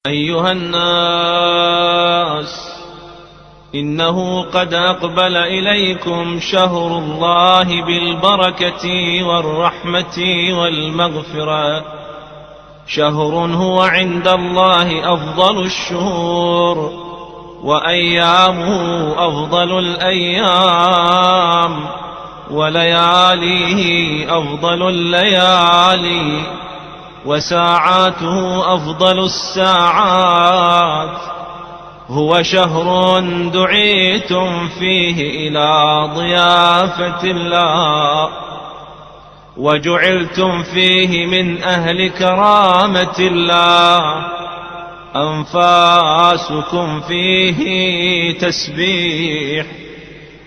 أيها الناس، إنه قد أقبل إليكم شهر الله بالبركة والرحمة والمغفرة، شهر هو عند الله أفضل الشهور، وأيامه أفضل الأيام، ولياليه أفضل الليالي، وساعاته أفضل الساعات. هو شهر دعيتم فيه إلى ضيافة الله، وجعلتم فيه من أهل كرامة الله. أنفاسكم فيه تسبيح،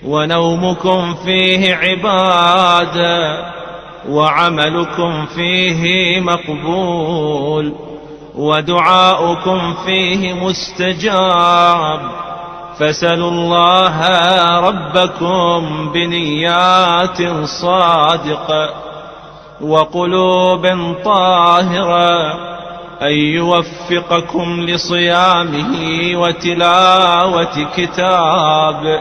ونومكم فيه عبادة، وعملكم فيه مقبول، ودعاؤكم فيه مستجاب. فاسألوا الله ربكم بنيات صادقة وقلوب طاهرة أن يوفقكم لصيامه وتلاوة كتابه،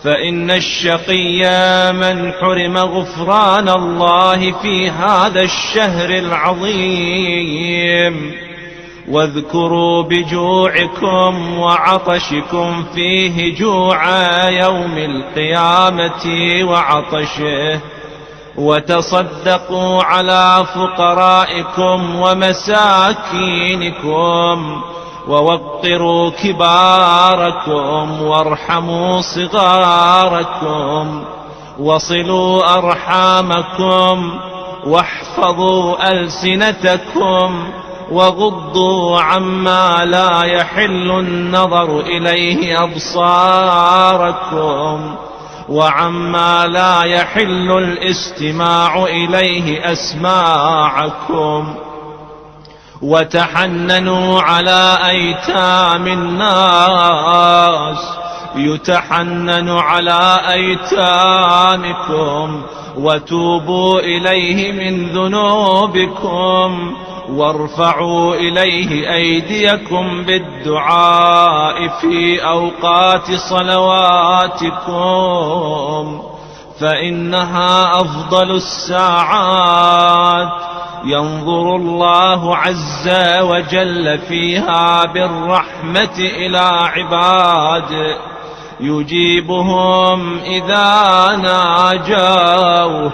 فإن الشقي من حرم غفران الله في هذا الشهر العظيم. واذكروا بجوعكم وعطشكم فيه جوع يوم القيامة وعطشه، وتصدقوا على فقرائكم ومساكينكم، ووقروا كباركم، وارحموا صغاركم، وصلوا أرحامكم، واحفظوا ألسنتكم، وغضوا عما لا يحل النظر إليه أبصاركم، وعما لا يحل الاستماع إليه أسماعكم. وتحننوا على أيتام الناس، يتحنن على أيتامكم، وتوبوا إليه من ذنوبكم، وارفعوا إليه أيديكم بالدعاء في أوقات صلواتكم، فإنها أفضل الساعات. ينظر الله عز وجل فيها بالرحمة إلى عباده، يجيبهم إذا ناجوه.